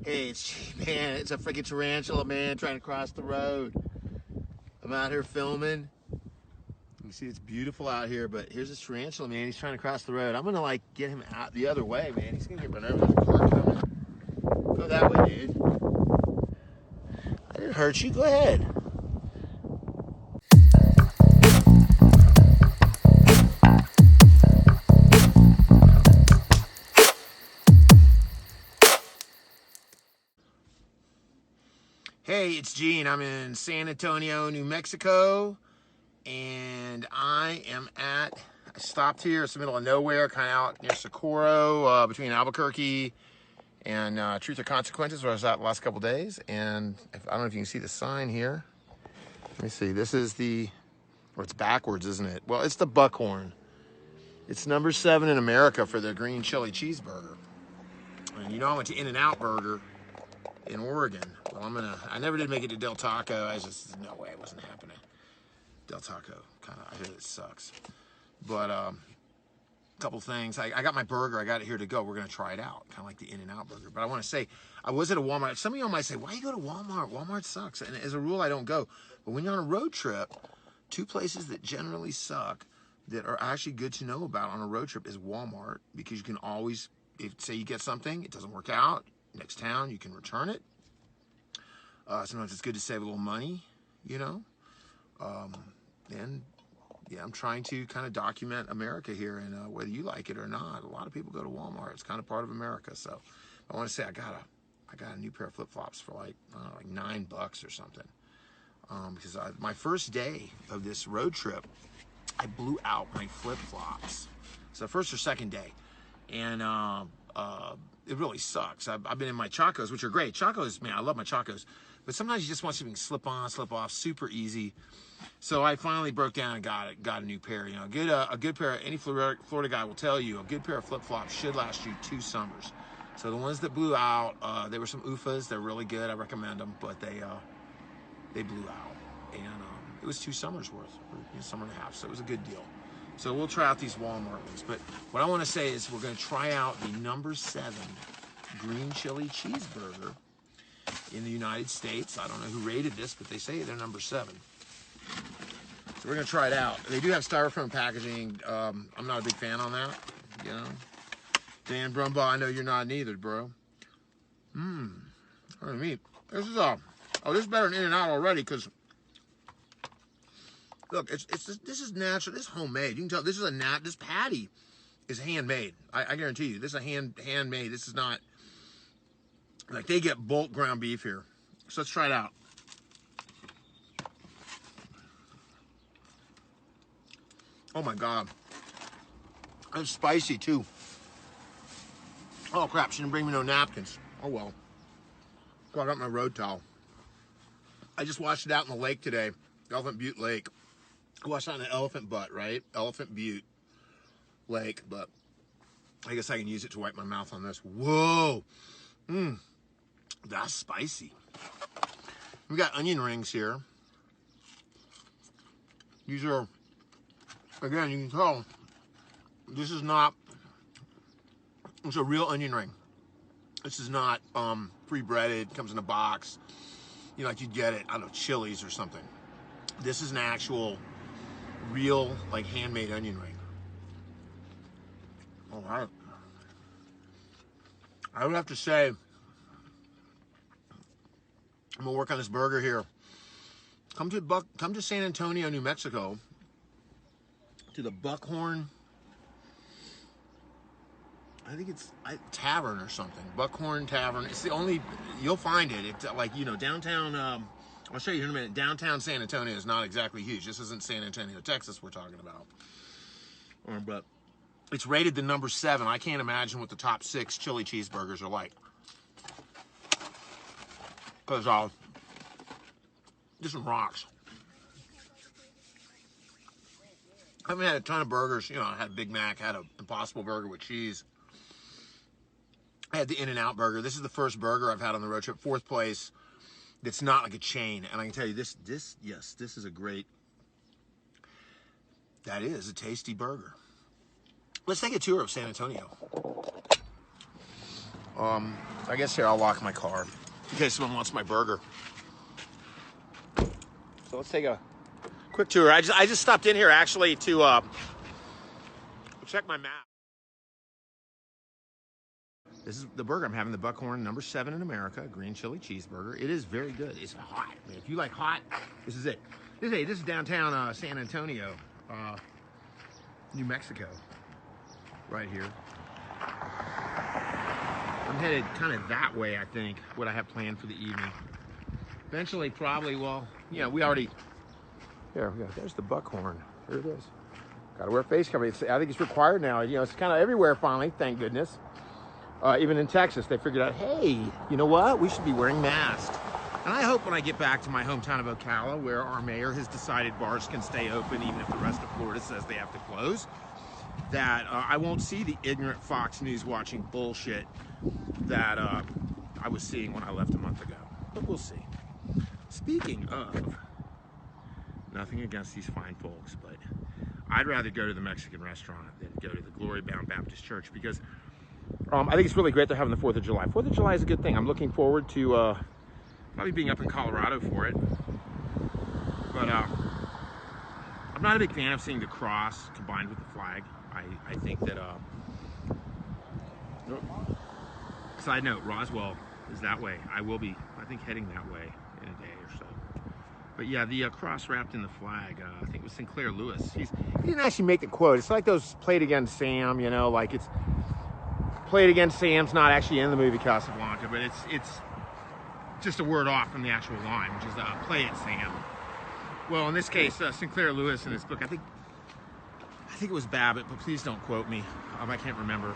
Hey, man, it's a freaking tarantula, man, trying to cross the road. I'm out here filming. You see, it's beautiful out here, but here's this tarantula, man. He's trying to cross the road. I'm gonna like get him out the other way, man. He's gonna get run over. There's a car coming. Go that way, dude. I didn't hurt you. Go ahead. Hey, it's Gene. I'm in San Antonio, New Mexico, and I stopped here. It's the middle of nowhere, kind of out near Socorro, between Albuquerque and Truth or Consequences, where I was at the last couple days. And I don't know if you can see the sign here. Let me see. This is it's backwards, isn't it? Well, it's the Buckhorn. It's number 7 in America for the green chili cheeseburger. And you know I went to In-N-Out Burger in Oregon. Well, I never did make it to Del Taco. No way, it wasn't happening. Del Taco, I hear it sucks. But a couple things. I got my burger. I got it here to go. We're going to try it out, kind of like the In-N-Out Burger. But I want to say, I was at a Walmart. Some of y'all might say, why you go to Walmart? Walmart sucks. And as a rule, I don't go. But when you're on a road trip, 2 places that generally suck that are actually good to know about on a road trip is Walmart, because you can always, say you get something, it doesn't work out, next town, you can return it. Sometimes it's good to save a little money, you know. And yeah, I'm trying to kind of document America here, and whether you like it or not, a lot of people go to Walmart. It's kind of part of America. So I want to say I got a new pair of flip-flops for like $9 or something. Because my first day of this road trip, I blew out my flip-flops. So first or second day, and it really sucks. I've been in my Chacos, which are great. Chacos, man, I love my Chacos. But sometimes you just want something to slip on, slip off, super easy. So I finally broke down and got a new pair. You know, a good pair. Any Florida guy will tell you a good pair of flip-flops should last you 2 summers. So the ones that blew out, they were some UFAs. They're really good. I recommend them, but they blew out, and it was 2 summers worth, or summer and a half. So it was a good deal. So we'll try out these Walmart ones. But what I want to say is we're going to try out the number 7 green chili cheeseburger in the United States. I don't know who rated this, but they say they're number 7. So we're going to try it out. They do have styrofoam packaging. I'm not a big fan on that, you know. Dan Brumbaugh, I know you're not neither, bro. What do you mean? This is better than In-N-Out already, because look, this is natural. This is homemade. You can tell this patty is handmade. I guarantee you, this is a handmade. This is not like they get bulk ground beef here. So let's try it out. Oh my God, it's spicy too. Oh crap! She didn't bring me no napkins. Oh well. So I got my road towel. I just washed it out in the lake today, Elephant Butte Lake. I washed it out in an elephant butt, right? Elephant Butte Lake, but I guess I can use it to wipe my mouth on this. Whoa, that's spicy. We got onion rings here. These are, again, you can tell, this is not, it's a real onion ring. This is not pre-breaded, comes in a box, you know, like you'd get it, I don't know, Chili's or something. This is an actual, real, like, handmade onion ring. All right. I would have to say, I'm gonna work on this burger here. Come to San Antonio, New Mexico, to the Buckhorn, I think it's Tavern or something. Buckhorn Tavern. It's the only, you'll find it. It's like, you know, downtown, I'll show you in a minute. Downtown San Antonio is not exactly huge. This isn't San Antonio, Texas we're talking about. But it's rated the number 7. I can't imagine what the top 6 chili cheeseburgers are like. Because this one rocks. I haven't had a ton of burgers. You know, I had a Big Mac, had an Impossible Burger with cheese. I had the In-N-Out Burger. This is the first burger I've had on the road trip. 4th place. It's not like a chain. And I can tell you this is a great, that is a tasty burger. Let's take a tour of San Antonio. I guess here I'll lock my car in case someone wants my burger. So let's take a quick tour. I just stopped in here actually to check my map. This is the burger I'm having, the Buckhorn number 7 in America, green chili cheeseburger. It is very good. It's hot, man. If you like hot, this is it. This is downtown San Antonio, New Mexico, right here. I'm headed kind of that way, I think, what I have planned for the evening. Eventually, probably, well, you know, we already, there we go, there's the Buckhorn. There it is. Gotta wear a face cover. I think it's required now. You know, it's kind of everywhere finally, thank goodness. Even in Texas, they figured out, hey, you know what? We should be wearing masks. And I hope when I get back to my hometown of Ocala, where our mayor has decided bars can stay open even if the rest of Florida says they have to close, that I won't see the ignorant Fox News watching bullshit that I was seeing when I left a month ago. But we'll see. Speaking of, nothing against these fine folks, but I'd rather go to the Mexican restaurant than go to the Glory Bound Baptist Church because I think it's really great they're having the 4th of July. 4th of July is a good thing. I'm looking forward to probably being up in Colorado for it. But I'm not a big fan of seeing the cross combined with the flag. I think that, side note, Roswell is that way. I will be, I think, heading that way in a day or so. But yeah, the cross wrapped in the flag, I think it was Sinclair Lewis. He didn't actually make the quote. It's like those Played Against Sam, you know, like it's Played Against Sam's not actually in the movie Casablanca, but it's just a word off from the actual line, which is play it, Sam. Well, in this case, Sinclair Lewis in this book, I think it was Babbitt, but please don't quote me. I can't remember.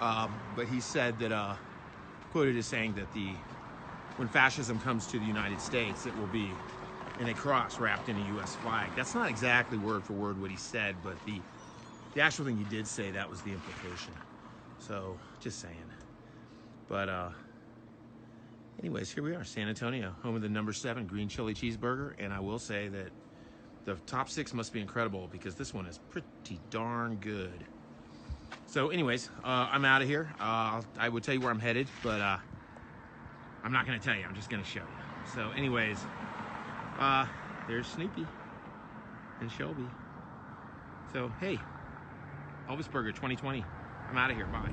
But he said that, quoted as saying that when fascism comes to the United States, it will be in a cross wrapped in a U.S. flag. That's not exactly word for word what he said, but the actual thing he did say, that was the implication. So, just saying. But, anyways, here we are, San Antonio, home of the number 7 green chili cheeseburger, and I will say that the top 6 must be incredible because this one is pretty darn good. So anyways, I'm out of here. I would tell you where I'm headed, but I'm not going to tell you. I'm just going to show you. So anyways, there's Snoopy and Shelby. So, hey, Elvis Burger 2020. I'm out of here. Bye.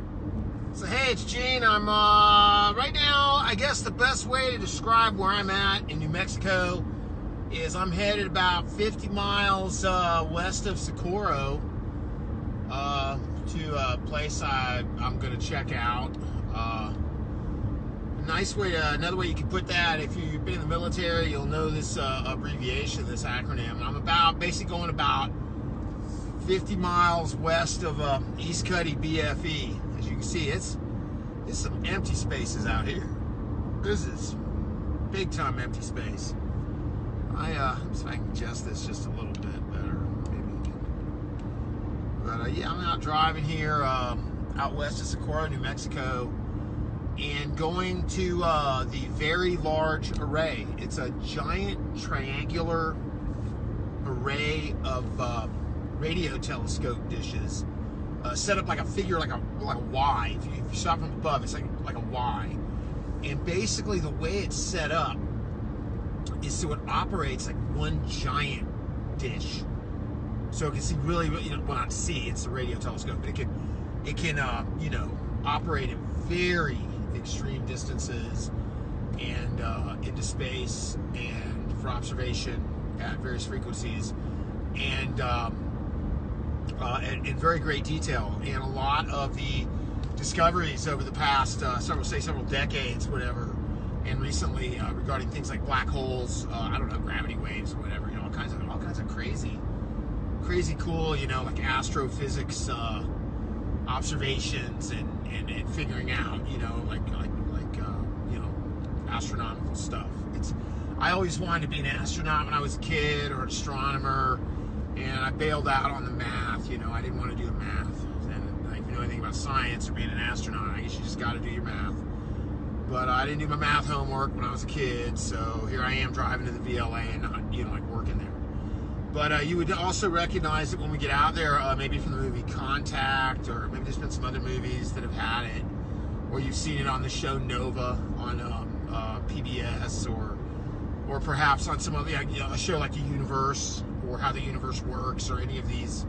So, hey, it's Gene. I'm right now, I guess the best way to describe where I'm at in New Mexico is I'm headed about 50 miles west of Socorro to a place I'm going to check out. Another way you can put that, if you've been in the military, you'll know this abbreviation, this acronym. I'm basically going about 50 miles west of East Cuddy BFE. As you can see, it's some empty spaces out here. This is big time empty space. Let's see if I can adjust this just a little bit better. Maybe. But yeah, I'm out driving here out west of Socorro, New Mexico, and going to the Very Large Array. It's a giant triangular array of radio telescope dishes set up like a figure, like a Y. If you saw from above, it's like a Y. And basically the way it's set up is so it operates like one giant dish. So it can see really, you know, well, not see, it's a radio telescope, but it can operate at very extreme distances and into space and for observation at various frequencies and in very great detail. And a lot of the discoveries over the past several decades, whatever, and recently regarding things like black holes, I don't know, gravity waves or whatever, you know, all kinds of crazy cool, you know, like astrophysics observations and figuring out, you know, like you know, astronomical stuff. I always wanted to be an astronaut when I was a kid, or an astronomer, and I bailed out on the math. You know, I didn't want to do the math. And if you know anything about science or being an astronaut, I guess you just got to do your math. But I didn't do my math homework when I was a kid, so here I am driving to the VLA and not, you know, like working there. But you would also recognize that when we get out there, maybe from the movie Contact, or maybe there's been some other movies that have had it, or you've seen it on the show Nova on PBS, or perhaps on some other, a show like The Universe, or How the Universe Works, or any of these,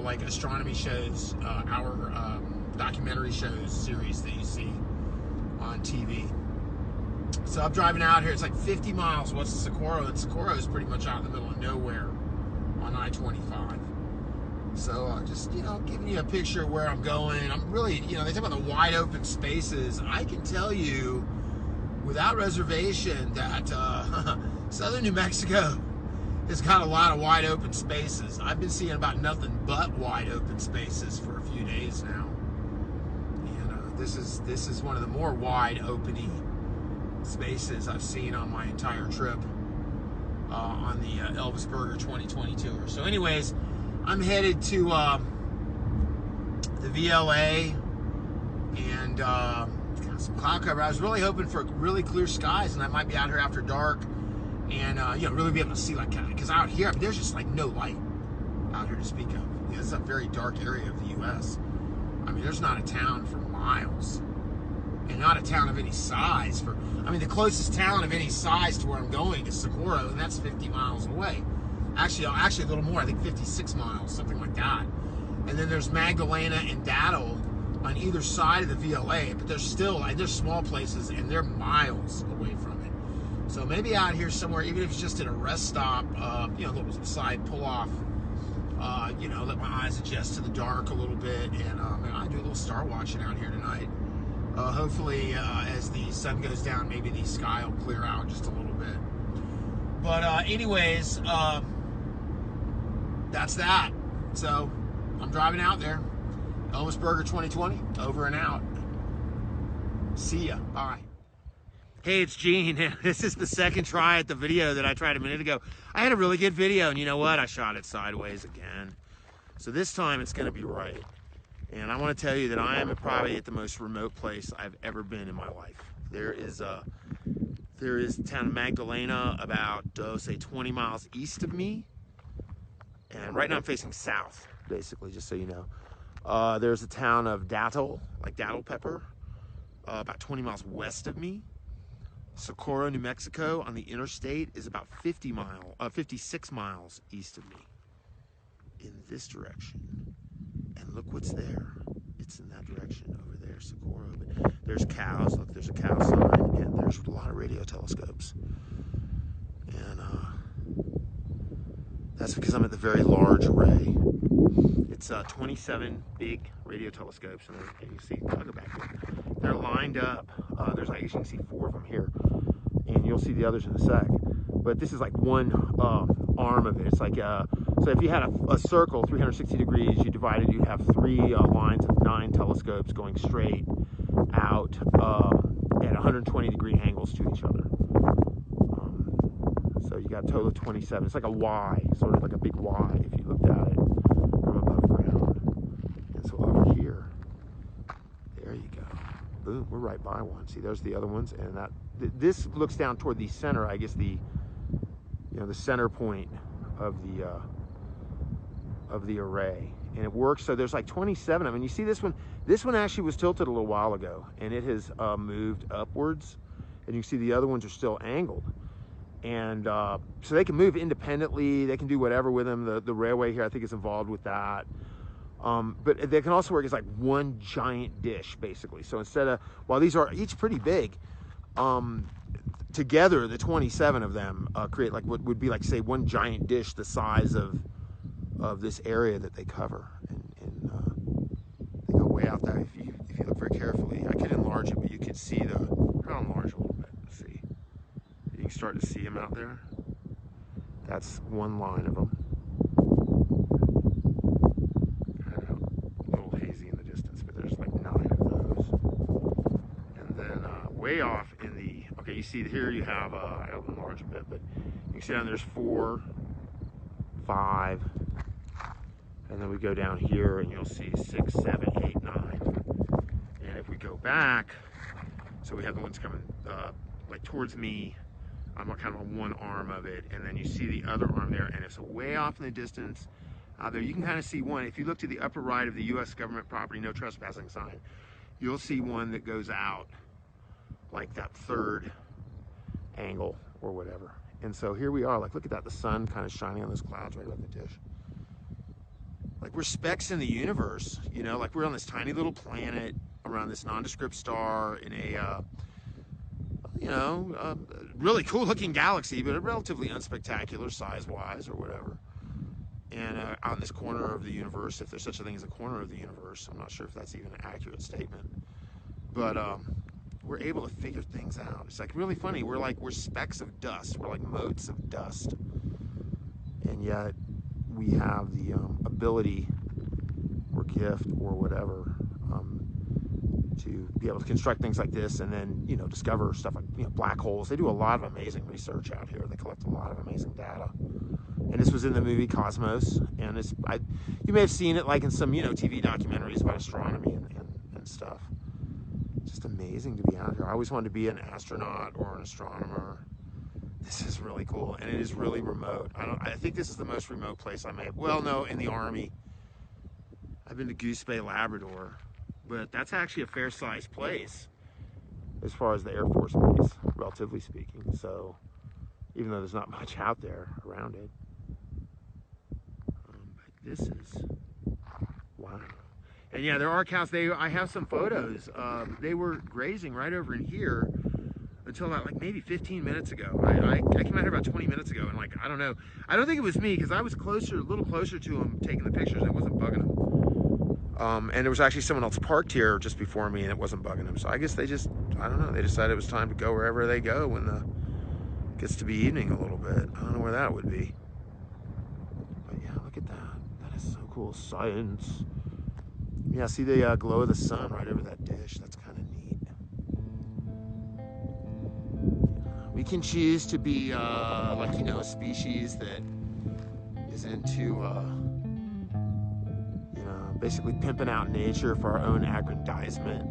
like astronomy shows, our documentary shows, series that you see on TV. So I'm driving out here. It's like 50 miles west of Socorro, and Socorro is pretty much out in the middle of nowhere on I-25. So just, giving you a picture of where I'm going. I'm really, they talk about the wide open spaces. I can tell you without reservation that southern New Mexico has got a lot of wide open spaces. I've been seeing about nothing but wide open spaces for a few days now. And this is one of the more wide opening spaces I've seen on my entire trip on the Elvis Burger 2020 tour. So anyways, I'm headed to the VLA, and got some cloud cover. I was really hoping for really clear skies, and I might be out here after dark, and really be able to see, like, because out here there's just like no light out here to speak of. This is a very dark area of the U.S. I mean, there's not a town for miles, and not a town of any size. The closest town of any size to where I'm going is Socorro, and that's 50 miles away. Actually a little more, I think 56 miles, something like that. And then there's Magdalena and Dattle on either side of the VLA, but there's small places, and they're miles away from it. So maybe out here somewhere, even if it's just at a rest stop, a little side pull off, let my eyes adjust to the dark a little bit, and I do a little star watching out here tonight. Hopefully, as the sun goes down, maybe the sky will clear out just a little bit. But anyways, that's that. So I'm driving out there. Elvis Burger 2020, over and out. See ya. Bye. Hey, it's Gene. This is the second try at the video that I tried a minute ago. I had a really good video, and you know what? I shot it sideways again. So this time it's going to be right. And I want to tell you that I am probably at the most remote place I've ever been in my life. There is the town of Magdalena about, say, 20 miles east of me. And right now I'm facing south, basically, just so you know. There's a town of Dattle, like Dattle Pepper, about 20 miles west of me. Socorro, New Mexico, on the interstate is about 56 miles east of me, in this direction. And look what's there. It's in that direction over there, Socorro. But there's cows. Look, there's a cow sign, and there's a lot of radio telescopes. And that's because I'm at the very large array. It's 27 big radio telescopes, and you see, I'll go back here. They're lined up. There's, I guess you can see 4 of them here, and you'll see the others in a sec. But this is like one arm of it. It's like so if you had a circle 360 degrees, you divide it, you'd have 3 lines of 9 telescopes going straight out at 120 degree angles to each other. So you got a total of 27. It's like a Y, sort of like a big Y if you looked at it from above ground. And so over here, there you go. Boom, we're right by one. See, there's the other ones, and this looks down toward the center, I guess the center point of the array, and it works. So there's like 27 of them. And you see this one actually was tilted a little while ago, and it has moved upwards, and you can see the other ones are still angled. And so they can move independently. They can do whatever with them. The railway here, I think, is involved with that. But they can also work as like one giant dish, basically. So instead of, while these are each pretty big, together the 27 of them create like what would be like, say, one giant dish the size of this area that they cover. And they go way out there. If you look very carefully, I could enlarge it, but you could see I'll enlarge a little bit. Let's see. You can start to see them out there. That's one line of them. Kind of a little hazy in the distance, but there's like 9 of those. And then way off in the, okay, you see here you have, I'll enlarge a bit, but you can see down there's 4, 5, and then we go down here and you'll see 6, 7, 8, 9. And if we go back, so we have the ones coming like towards me. I'm kind of on one arm of it, and then you see the other arm there, and it's way off in the distance out there. You can kind of see one. If you look to the upper right of the U.S. government property, no trespassing sign, you'll see one that goes out like that third angle or whatever. And so here we are, like, look at that, the sun kind of shining on those clouds right above the dish. Like, we're specks in the universe, you know, like we're on this tiny little planet around this nondescript star in a, really cool looking galaxy, but a relatively unspectacular size-wise or whatever. And out in this corner of the universe, if there's such a thing as a corner of the universe, I'm not sure if that's even an accurate statement, but we're able to figure things out. It's like really funny. We're specks of dust. We're like motes of dust, and yet we have the ability or gift or whatever to be able to construct things like this, and then, you know, discover stuff like, you know, black holes. They do a lot of amazing research out here. They collect a lot of amazing data. And this was in the movie Cosmos, and you may have seen it like in some, you know, TV documentaries about astronomy and stuff. It's just amazing to be out here. I always wanted to be an astronaut or an astronomer. This is really cool, and it is really remote. I think this is the most remote place I may have. Well, no, in the Army. I've been to Goose Bay, Labrador, but that's actually a fair-sized place as far as the Air Force Base, relatively speaking. So, even though there's not much out there around it. But this is, wow. And yeah, there are cows. I have some photos. They were grazing right over in here until about like maybe 15 minutes ago. I came out here about 20 minutes ago, and like, I don't know. I don't think it was me, because I was a little closer to them taking the pictures, and it wasn't bugging them. And there was actually someone else parked here just before me, and it wasn't bugging them. So I guess they just, I don't know, they decided it was time to go wherever they go when it gets to be evening a little bit. I don't know where that would be. But yeah, look at that. That is so cool. Science. Yeah, see the glow of the sun right over that dish. That's kind of neat. We can choose to be like, you know, a species that is into basically pimping out nature for our own aggrandizement,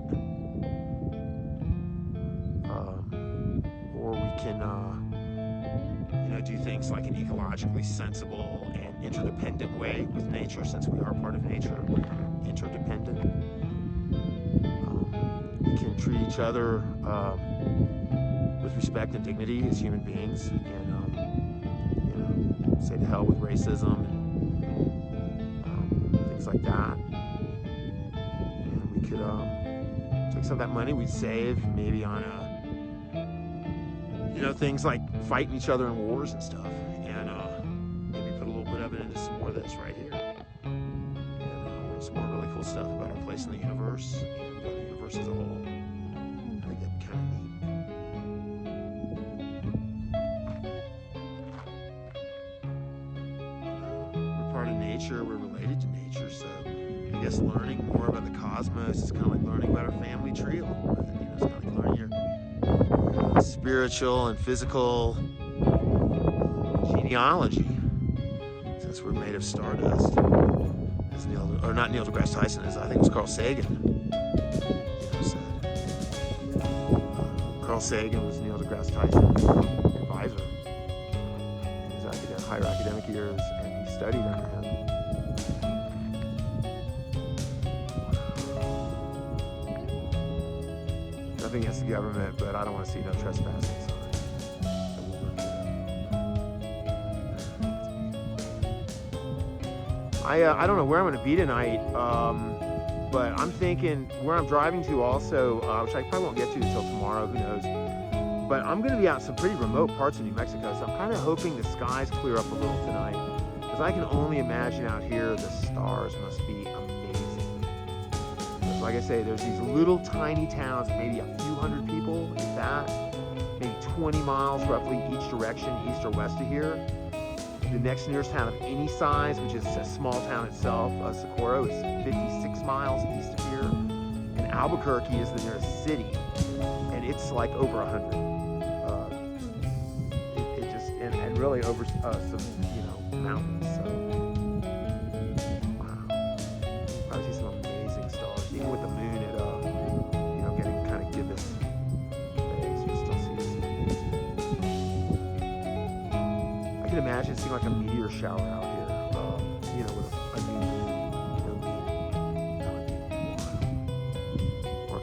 or we can do things like an ecologically sensible and interdependent way with nature, since we are part of nature. We're interdependent. We can treat each other with respect and dignity as human beings, and say to hell with racism and things like that. And we could take some of that money we'd save maybe on things like fighting each other in wars and stuff, and maybe put a little bit of it into some more of this right here, and some more really cool stuff about our place in the universe and the universe as a whole. I think that'd be kind of neat. We're part of nature. We're related to nature, so I guess learning more about the cosmos is kind of like learning about our family tree a little bit. It's kind of like learning your spiritual and physical genealogy, since we're made of stardust, as Neil deGrasse Tyson, as I think it was Carl Sagan said. Carl Sagan was Neil deGrasse Tyson's advisor in his higher academic years, and he studied under him. Nothing against the government, but I don't want to see no trespassing signs. I don't know where I'm going to be tonight, but I'm thinking where I'm driving to also, which I probably won't get to until tomorrow, who knows. But I'm going to be out in some pretty remote parts of New Mexico, so I'm kind of hoping the skies clear up a little tonight, because I can only imagine out here the stars must be amazing. Like I say, there's these little tiny towns, maybe a few hundred people, if that, maybe 20 miles roughly each direction, east or west of here. The next nearest town of any size, which is a small town itself, Socorro, is 56 miles east of here. And Albuquerque is the nearest city, and it's like over 100. It just, and really over some, mountains, so. Probably see some amazing stars, even with the moon at getting kind of gibbous phase, you still see some amazing. I can imagine seeing like a meteor shower out here, with a new moon, that would be wild. Or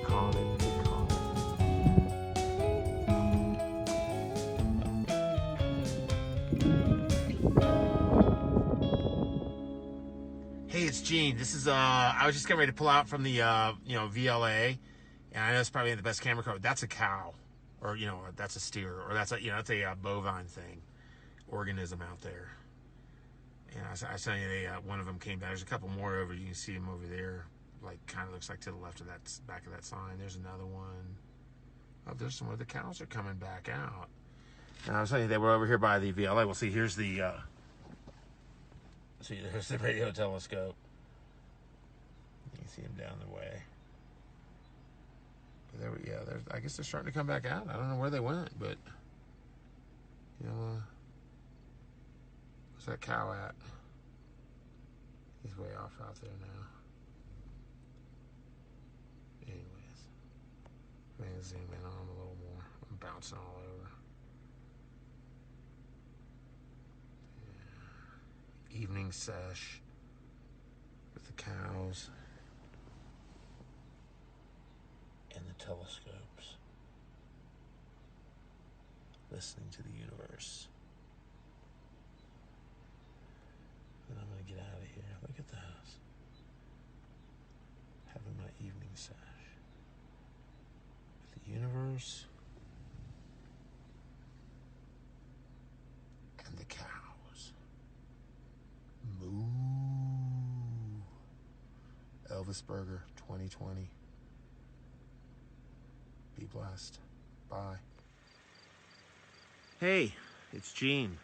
Gene. This is I was just getting ready to pull out from the VLA, and I know it's probably the best camera car. That's a cow, or that's a steer, or that's that's a bovine thing, organism out there. And I was telling you, one of them came back. There's a couple more over. You can see them over there, like kind of looks like to the left of that back of that sign. There's another one. Oh, there's some of the cows are coming back out. And I was telling you they were over here by the VLA. Well, see, here's the there's the radio telescope. You can see them down the way. But I guess they're starting to come back out. I don't know where they went, but where's that cow at? He's way off out there now. Anyways, I'm gonna zoom in on him a little more. I'm bouncing all over. Yeah. Evening sesh with the cows and the telescopes, listening to the universe. And I'm gonna get out of here. Look at this. Having my evening sesh with the universe and the cows. Moo. Elvis Burger 2020. Be blessed. Bye. Hey, it's Gene.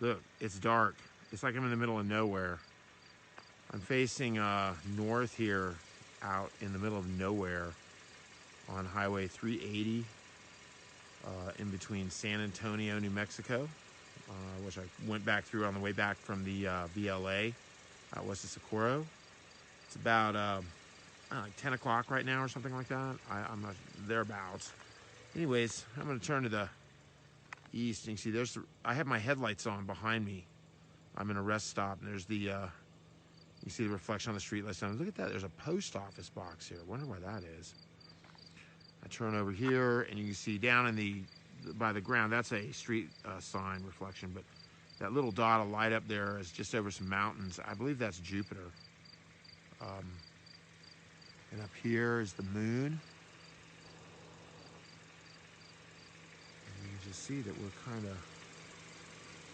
Look, it's dark. It's like I'm in the middle of nowhere. I'm facing north here, out in the middle of nowhere on Highway 380 in between San Antonio, New Mexico, which I went back through on the way back from the VLA out west of Socorro. It's about like 10 o'clock right now or something like that. I'm not thereabouts. Anyways, I'm going to turn to the east, and you see I have my headlights on behind me. I'm in a rest stop, and there's you see the reflection on the street lights. Look at that, there's a post office box here. I wonder why that is. I turn over here, and you can see down by the ground, that's a street sign reflection, but that little dot of light up there is just over some mountains. I believe that's Jupiter. And up here is the moon. And you can just see that we're kind of,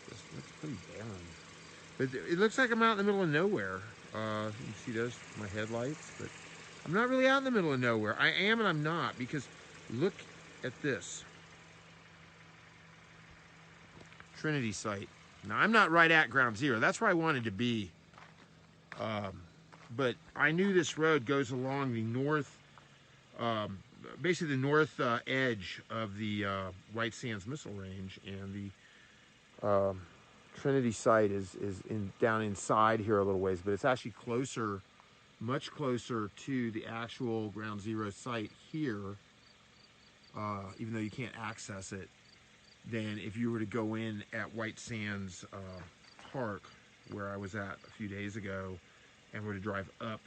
this looks pretty barren. But it looks like I'm out in the middle of nowhere. You can see those, my headlights, but I'm not really out in the middle of nowhere. I am and I'm not, because look at this. Trinity site. Now, I'm not right at ground zero. That's where I wanted to be. But I knew this road goes along the north, basically the north edge of the White Sands Missile Range, and the Trinity site is down inside here a little ways, but it's actually closer, much closer to the actual ground zero site here, even though you can't access it, than if you were to go in at White Sands Park, where I was at a few days ago, and were to drive up,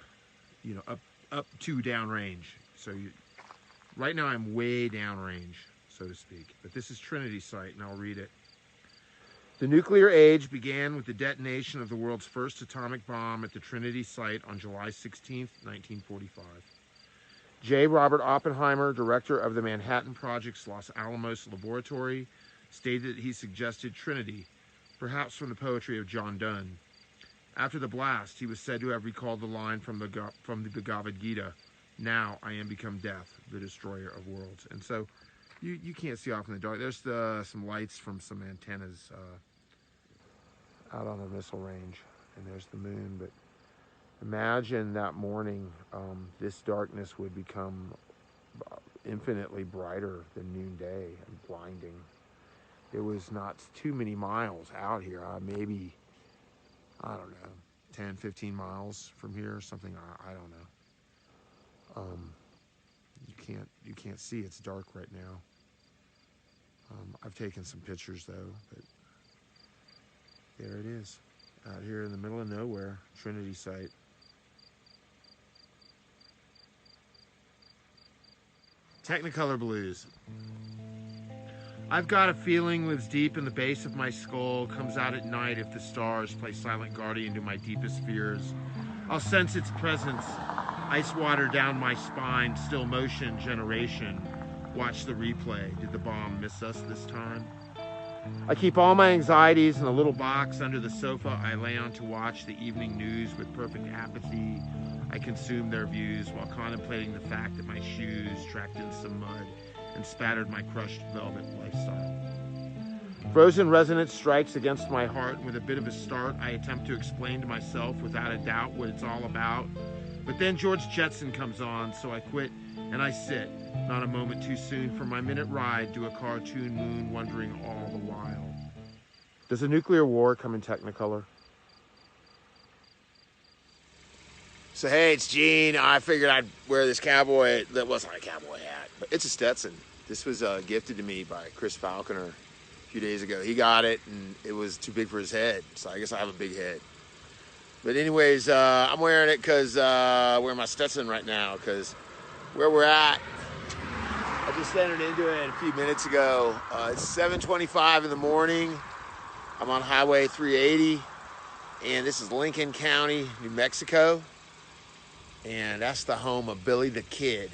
up to downrange. So right now I'm way downrange, so to speak. But this is Trinity site, and I'll read it. The nuclear age began with the detonation of the world's first atomic bomb at the Trinity site on July 16, 1945. J. Robert Oppenheimer, director of the Manhattan Project's Los Alamos Laboratory, stated that he suggested Trinity, perhaps from the poetry of John Donne. After the blast, he was said to have recalled the line from the Bhagavad Gita, "Now I am become death, the destroyer of worlds." And so you can't see off in the dark. There's some lights from some antennas out on the missile range, and there's the moon. But imagine that morning, this darkness would become infinitely brighter than noonday and blinding. It was not too many miles out here, maybe, I don't know, 10, 15 miles from here, something, I don't know. You can't see, it's dark right now. I've taken some pictures though, but there it is, out here in the middle of nowhere, Trinity site. Technicolor Blues. I've got a feeling lives deep in the base of my skull, comes out at night if the stars play silent guardian to my deepest fears. I'll sense its presence. Ice water down my spine, still motion generation. Watch the replay. Did the bomb miss us this time? I keep all my anxieties in a little box under the sofa I lay on to watch the evening news with perfect apathy. I consume their views while contemplating the fact that my shoes tracked in some mud and spattered my crushed velvet lifestyle. Frozen resonance strikes against my heart, and with a bit of a start, I attempt to explain to myself without a doubt what it's all about. But then George Jetson comes on, so I quit and I sit, not a moment too soon for my minute ride to a cartoon moon, wondering all the while. Does a nuclear war come in Technicolor? So hey, it's Gene. I figured I'd wear this cowboy, that wasn't a cowboy hat, but it's a Stetson. This was gifted to me by Chris Falconer a few days ago. He got it and it was too big for his head, so I guess I have a big head. But anyways, I'm wearing it because I'm wearing my Stetson right now because where we're at, I just entered into it a few minutes ago. It's 7:25 in the morning. I'm on Highway 380, and this is Lincoln County, New Mexico. And that's the home of Billy the Kid.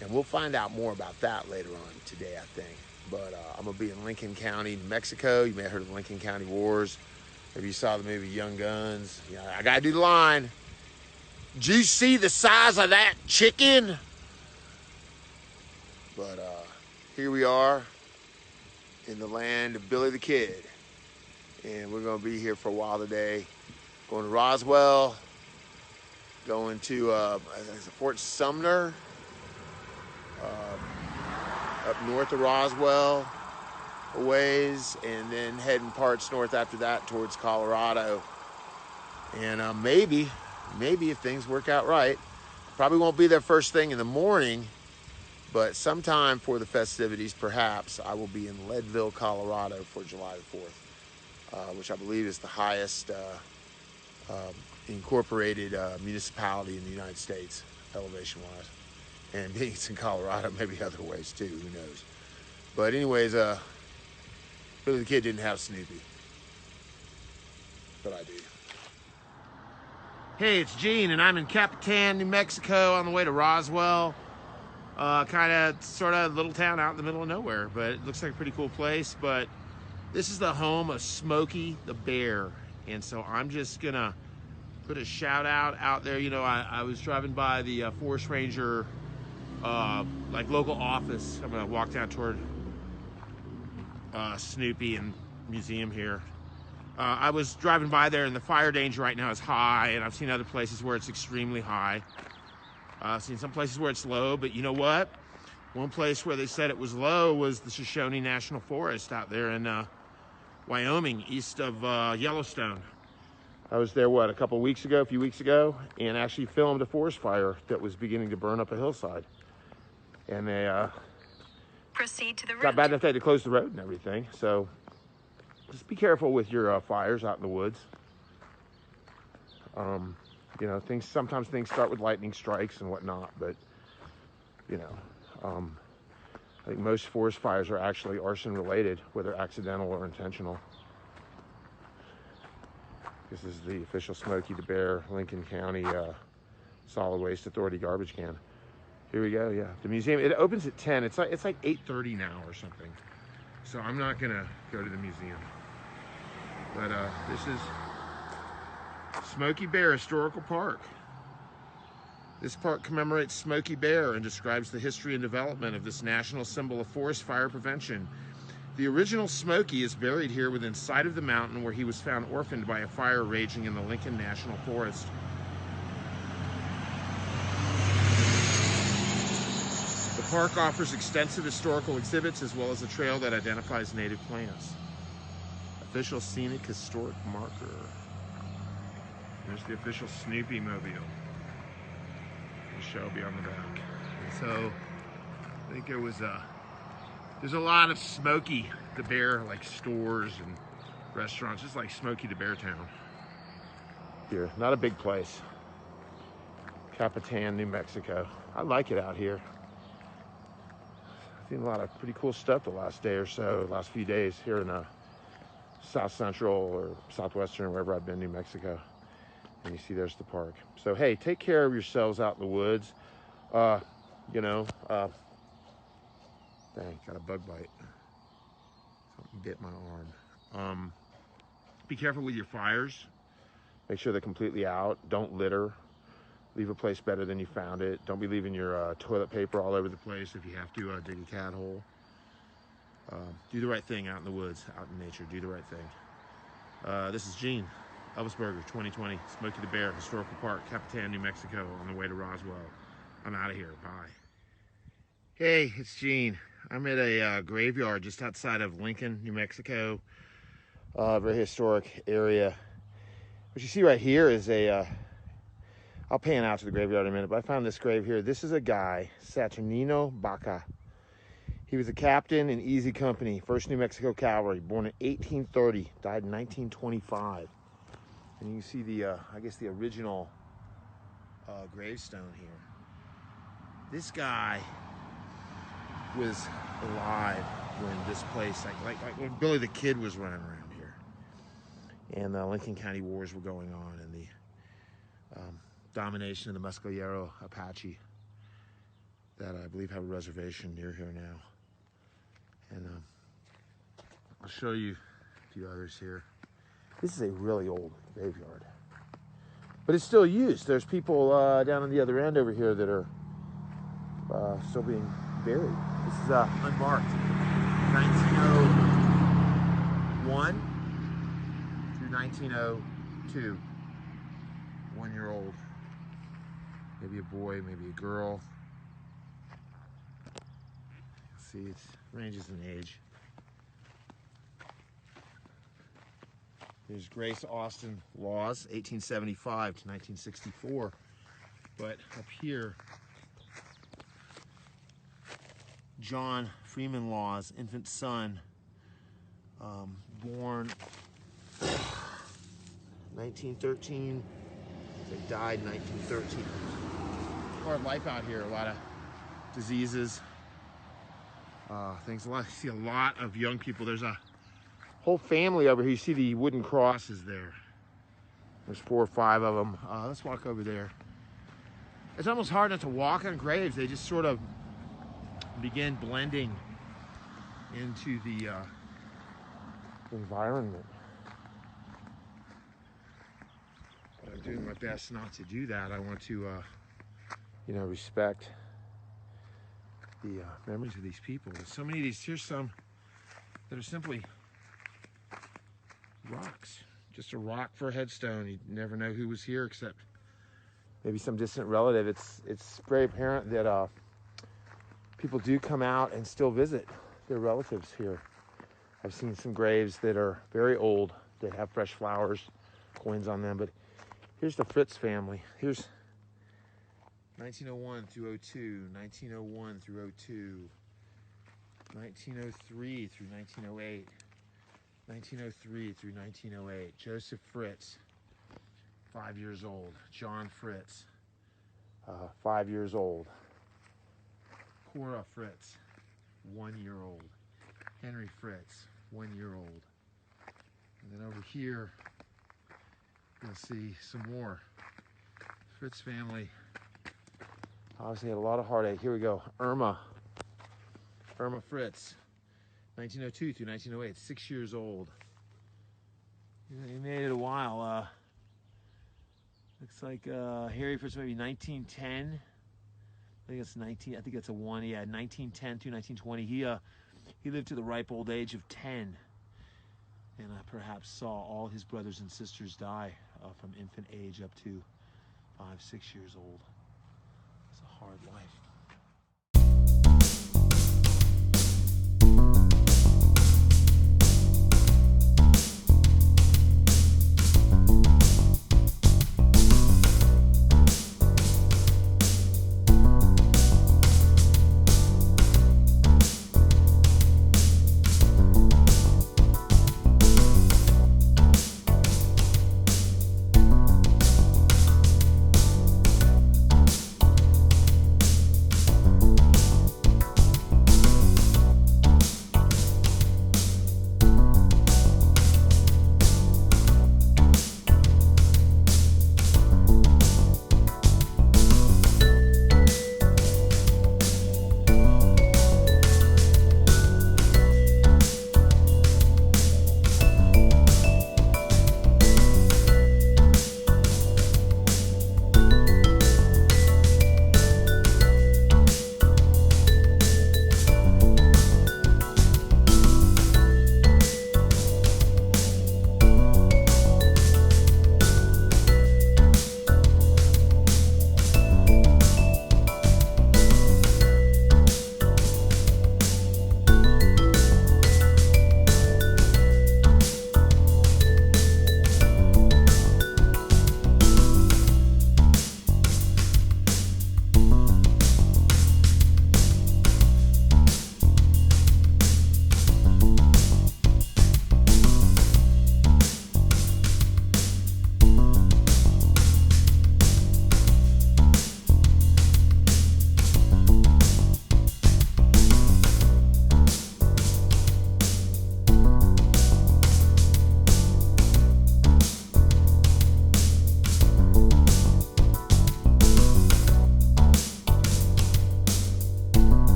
And we'll find out more about that later on today, I think. But I'm gonna be in Lincoln County, New Mexico. You may have heard of the Lincoln County Wars. Maybe you saw the movie Young Guns. Yeah, I gotta do the line. Did you see the size of that chicken? But here we are in the land of Billy the Kid. And we're gonna be here for a while today. Going to Roswell, going to Fort Sumner, up north of Roswell a ways, and then heading parts north after that towards Colorado. And maybe if things work out right, probably won't be there first thing in the morning, but sometime for the festivities, perhaps, I will be in Leadville, Colorado for July the 4th, which I believe is the highest incorporated municipality in the United States, elevation-wise. And being it's in Colorado, maybe other ways too, who knows. But anyways, Billy the Kid didn't have Snoopy, but I do. Hey, it's Gene, and I'm in Capitan, New Mexico, on the way to Roswell. Kind of, sort of little town out in the middle of nowhere, but it looks like a pretty cool place. But this is the home of Smokey the Bear, and so I'm just gonna put a shout out there. You know, I was driving by the Forest Ranger, like local office. I'm gonna walk down toward Snoopy and museum here. I was driving by there, and the fire danger right now is high, and I've seen other places where it's extremely high. I've seen some places where it's low, but you know what? One place where they said it was low was the Shoshone National Forest out there in Wyoming, east of Yellowstone. I was there, what, a few weeks ago, and actually filmed a forest fire that was beginning to burn up a hillside. And they proceed to the route. Got bad enough they had to close the road and everything. So just be careful with your fires out in the woods. You know, sometimes things start with lightning strikes and whatnot, but you know, I think most forest fires are actually arson related, whether accidental or intentional. This is the official Smokey the Bear, Lincoln County Solid Waste Authority garbage can. Here we go, yeah. The museum, it opens at 10. It's like 8:30 now or something. So I'm not gonna go to the museum. But this is Smokey Bear Historical Park. This park commemorates Smokey Bear and describes the history and development of this national symbol of forest fire prevention. The original Smokey is buried here within sight of the mountain where he was found orphaned by a fire raging in the Lincoln National Forest. The park offers extensive historical exhibits as well as a trail that identifies native plants. Official scenic historic marker. There's the official Snoopy mobile. The Shelby on the back. And so I think there's a lot of Smokey the Bear, like stores and restaurants, just like Smokey the Bear Town. Here, not a big place. Capitan, New Mexico. I like it out here. I've seen a lot of pretty cool stuff the last day or so, last few days here in South Central or Southwestern, wherever I've been, New Mexico. And you see there's the park. So, hey, take care of yourselves out in the woods. You know, dang, got a bug bite. Something bit my arm. Be careful with your fires. Make sure they're completely out. Don't litter. Leave a place better than you found it. Don't be leaving your toilet paper all over the place if you have to dig a cat hole. Do the right thing out in the woods, out in nature. Do the right thing. This is Gene, Elvis Burger, 2020, Smokey the Bear, Historical Park, Capitan, New Mexico, on the way to Roswell. I'm out of here. Bye. Hey, it's Gene. I'm at a graveyard just outside of Lincoln, New Mexico. Very historic area. What you see right here is I'll pan out to the graveyard in a minute, but I found this grave here. This is a guy, Saturnino Baca. He was a captain in Easy Company, 1st New Mexico Cavalry, born in 1830, died in 1925. And you can see the, I guess the original gravestone here. This guy was alive when this place, like when Billy the Kid was running around here. And the Lincoln County Wars were going on, and the domination of the Mescalero Apache that I believe have a reservation near here now. And I'll show you a few others here. This is a really old graveyard, but it's still used. There's people down on the other end over here that are still being buried. This is unmarked, 1901 through 1902. 1 year old, maybe a boy, maybe a girl. See, it ranges in age. There's Grace Austin Laws, 1875 to 1964. But up here, John Freeman Laws, infant son, born 1913. They died in 1913. Hard life out here, a lot of diseases. Things. You see a lot of young people. There's a whole family over here. You see the wooden crosses there. There's 4 or 5 of them. Let's walk over there. It's almost hard not to walk on graves. They just sort of begin blending into the environment. But I'm doing my best not to do that. I want to, you know, respect the memories of these people. There's so many of these. Here's some that are simply rocks. Just a rock for a headstone. You never know who was here except maybe some distant relative. It's very apparent that people do come out and still visit their relatives here. I've seen some graves that are very old that have fresh flowers, coins on them. But here's the Fritz family. Here's 1901 through 02, 1901 through 02, 1903 through 1908, 1903 through 1908. Joseph Fritz, 5 years old. John Fritz, 5 years old. Cora Fritz, 1 year old. Henry Fritz, 1 year old. And then over here, you'll see some more. Fritz family obviously had a lot of heartache. Here we go. Irma Fritz, 1902 through 1908, 6 years old. He made it a while. Looks like Harry Fritz maybe 1910. I think it's 19. I think it's a 1. Yeah, 1910 through 1920. He lived to the ripe old age of 10, and perhaps saw all his brothers and sisters die from infant age up to 5, 6 years old. It's a hard life.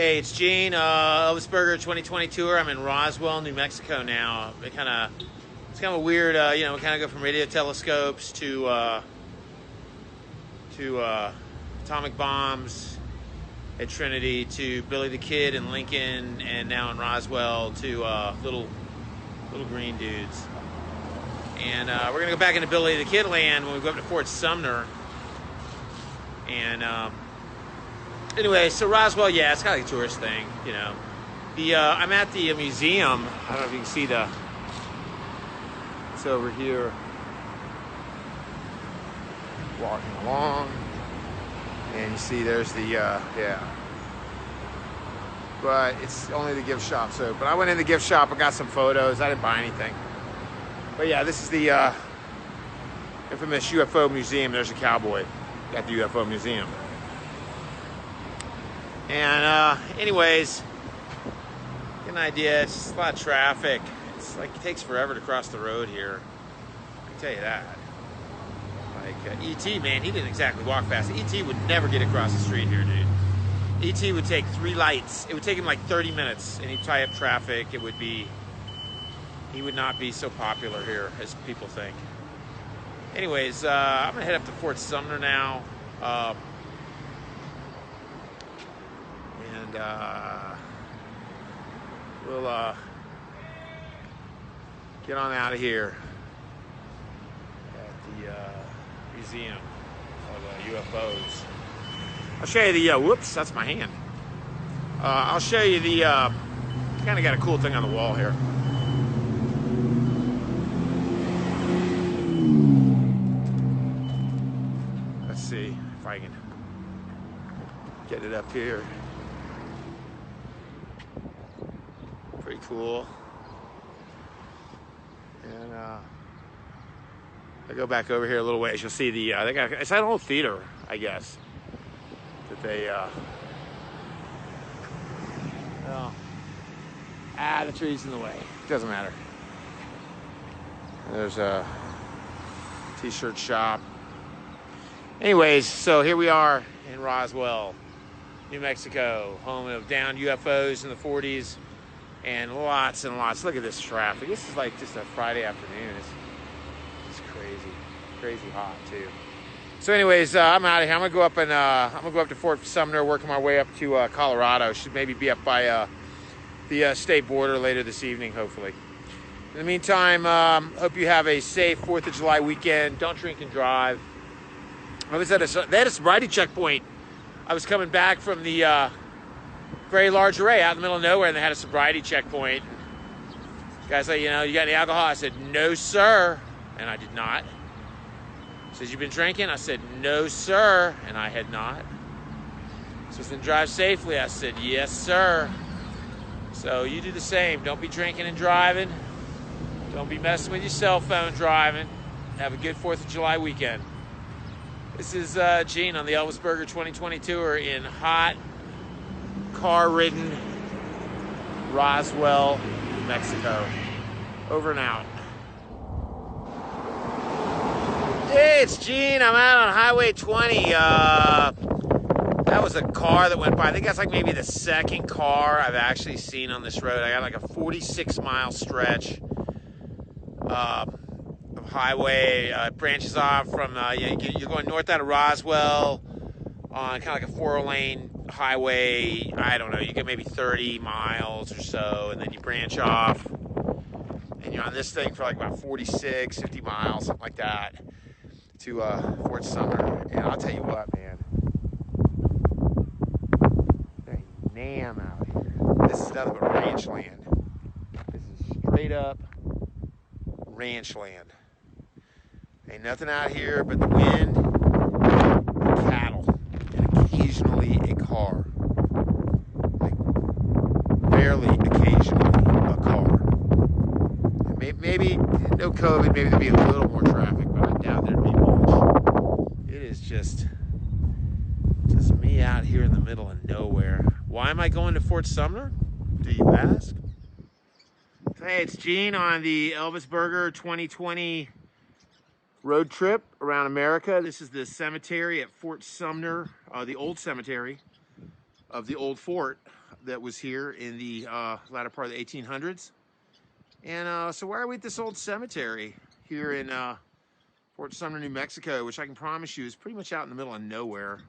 Hey, it's Gene, Elvis Burger 2020 tour. I'm in Roswell, New Mexico now. It's kind of weird, we kind of go from radio telescopes to atomic bombs at Trinity to Billy the Kid in Lincoln, and now in Roswell to little green dudes. And we're gonna go back into Billy the Kid land when we go up to Fort Sumner. And anyway, so Roswell, yeah, it's kind of like a tourist thing, you know. I'm at the museum. I don't know if you can see it's over here. Walking along, and you see there's the, yeah. But it's only the gift shop, so, but I went in the gift shop, I got some photos, I didn't buy anything. But yeah, this is the infamous UFO museum. There's a cowboy at the UFO museum. And anyways, get an idea, it's just a lot of traffic. It's like, it takes forever to cross the road here. I can tell you that. Like E.T., man, he didn't exactly walk fast. E.T. would never get across the street here, dude. E.T. would take 3 lights. It would take him like 30 minutes, and he'd tie up traffic. He would not be so popular here as people think. Anyways, I'm gonna head up to Fort Sumner now. And we'll get on out of here at the museum of UFOs. I'll show you the, whoops, that's my hand. I'll show you the, kind of got a cool thing on the wall here. Let's see if I can get it up here. Pretty cool. And I go back over here a little ways. You'll see the they got, it's that old theater, I guess, that they well, the tree's in the way. Doesn't matter. There's a t-shirt shop. Anyways, so here we are in Roswell, New Mexico, home of downed UFOs in the 40s, and lots and lots. Look at this traffic. This is like just a Friday afternoon. It's crazy hot too. So anyways, I'm out of here. I'm gonna go up and I'm gonna go up to Fort Sumner, working my way up to Colorado. Should maybe be up by the state border later this evening, hopefully. In the meantime, hope you have a safe 4th of July weekend. Don't drink and drive. I was at they had a sobriety checkpoint. I was coming back from the very large array out in the middle of nowhere, and they had a sobriety checkpoint. The guy's like, you know, you got any alcohol? I said, no, sir. And I did not. He says, you been drinking? I said, no, sir. And I had not. He says, then drive safely. I said, yes, sir. So you do the same. Don't be drinking and driving. Don't be messing with your cell phone driving. Have a good 4th of July weekend. This is Gene on the Elvis Burger 2020 tour in hot, car-ridden Roswell, New Mexico. Over and out. Hey, it's Gene. I'm out on Highway 20. That was a car that went by. I think that's like maybe the second car I've actually seen on this road. I got like a 46-mile stretch of highway. Branches off from, you're going north out of Roswell on kind of like a 4-lane highway. I don't know, you get maybe 30 miles or so, and then you branch off, and you're on this thing for like about 46, 50 miles, something like that, to Fort Sumner. And I'll tell you what, man, there ain't NAM out here. This is nothing but ranch land. This is straight up ranch land. Ain't nothing out here but the wind, the cattle, and occasionally a car. Like, barely occasionally a car. And maybe no COVID, maybe there'd be a little more traffic, but I doubt there'd be much. It is just me out here in the middle of nowhere. Why am I going to Fort Sumner, do you ask? Hey, it's Gene on the Elvis Burger 2020 road trip around America. This is the cemetery at Fort Sumner, the old cemetery of the old fort. that was here in the latter part of the 1800s. And so why are we at this old cemetery here in Fort Sumner, New Mexico, which I can promise you is pretty much out in the middle of nowhere.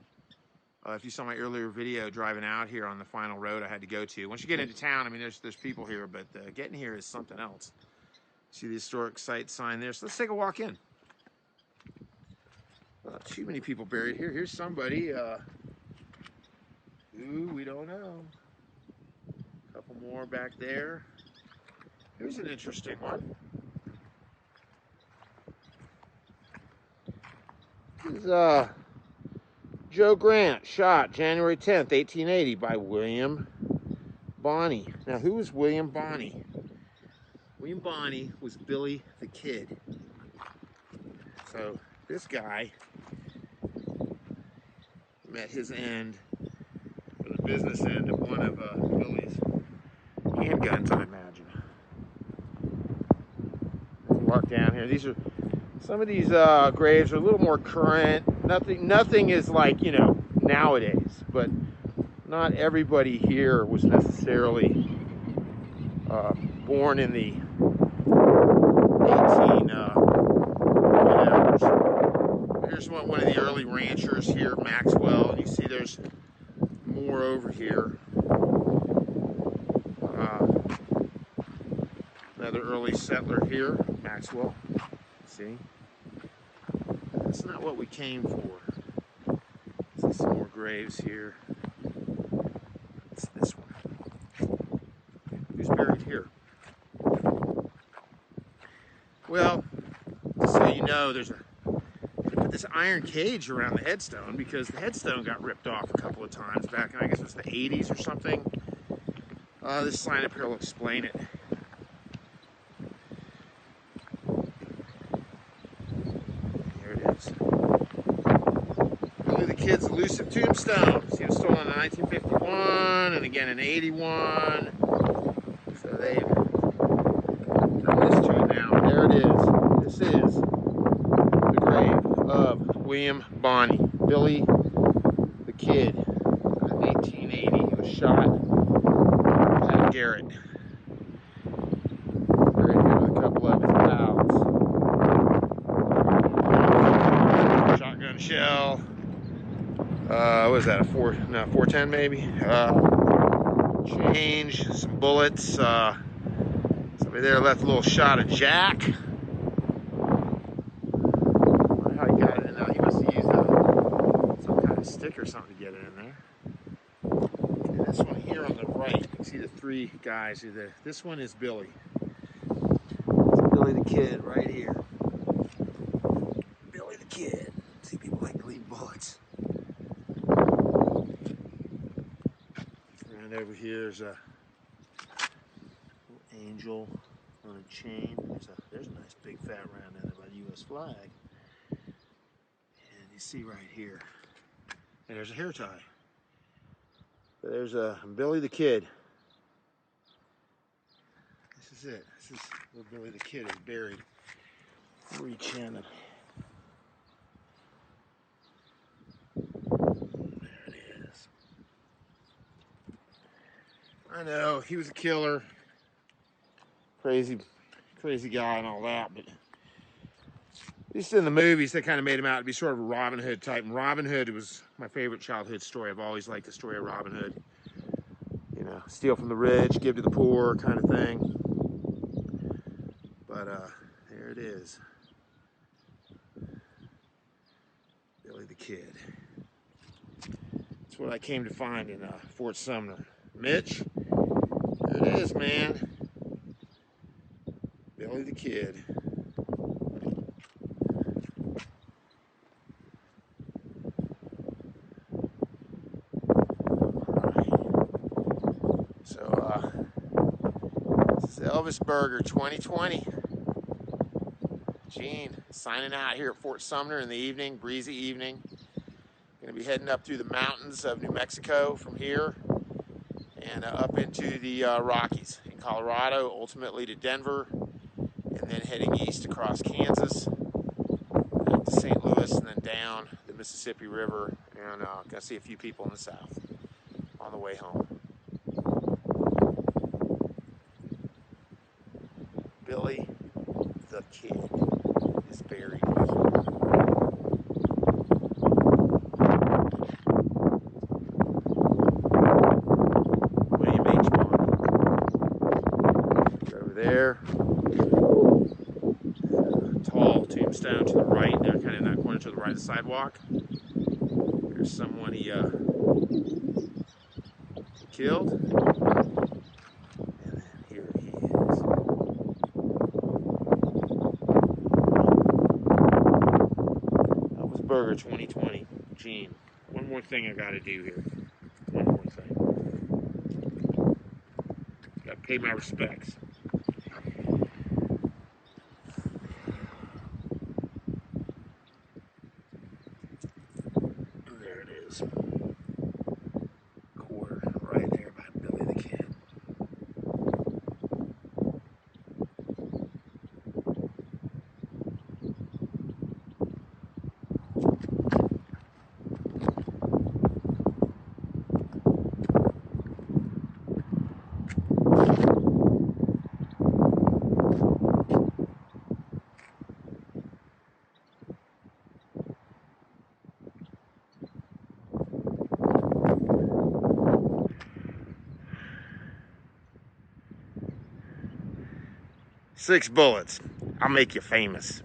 If you saw my earlier video driving out here on the final road I had to go to. Once you get into town, I mean, there's people here, but getting here is something else. See the historic site sign there? So let's take a walk in. Not too many people buried here. Here's somebody who we don't know. A couple more back there. Here's an interesting one. This is Joe Grant, shot January 10th, 1880 by William Bonney. Now, who was William Bonney? William Bonney was Billy the Kid. So this guy met his end, or the business end, of one of Billy's handguns, I imagine. Walk down here. These are some of these graves are a little more current. Nothing is like, you know, nowadays, but not everybody here was necessarily born in the 18 whatever. Here's one of the early ranchers here, Maxwell, and you see there's more over here. Another early settler here, Maxwell. See? That's not what we came for. See some more graves here. It's this one. Who's buried here? Well, so you know, they put this iron cage around the headstone because the headstone got ripped off a couple of times back in, I guess it was the 80s or something. This sign up here will explain it. Kid's elusive tombstones. He was stolen in 1951 and again in 81. So they've done this to it now. There it is. This is the grave of William Bonney, Billy the Kid. In 1880, he was shot at Garrett. Buried here with a couple of his pals. Shotgun shell. What was that, a 410 maybe? Change, some bullets. Somebody there left a little shot of Jack. I wonder how he got it in there. He must have used some kind of stick or something to get it in there. And this one here on the right, you can see the three guys who there. This one is Billy. It's Billy the Kid right here. Billy the Kid. See, people like to leave bullets. Over here is a little angel on a chain. There's a nice big fat round in there by the U.S. flag. And you see right here, and there's a hair tie. But there's Billy the Kid. This is it. This is where Billy the Kid is buried. Reach in and I know, he was a killer, crazy guy and all that, but at least in the movies, they kind of made him out to be sort of a Robin Hood type, and Robin Hood was my favorite childhood story. I've always liked the story of Robin Hood. You know, steal from the rich, give to the poor kind of thing. But there it is. Billy the Kid. That's what I came to find in Fort Sumner. Mitch? There it is, man. Billy the Kid. So, this is Elvis Burger 2020. Gene signing out here at Fort Sumner in the evening, breezy evening. Going to be heading up through the mountains of New Mexico from here. And up into the Rockies in Colorado, ultimately to Denver, and then heading east across Kansas, out to St. Louis, and then down the Mississippi River, and gonna see a few people in the south on the way home. Billy the Kid is buried. William H. Bonney. Over there. Tall tombstone to the right, there, kind of in that corner to the right of the sidewalk. There's someone he killed. And then here he is. That was Burger 2020. Gene, one more thing I gotta do here. One more thing. Gotta pay my respects. There it is. Quarter right there by Billy the Kid. Six bullets. I'll make you famous.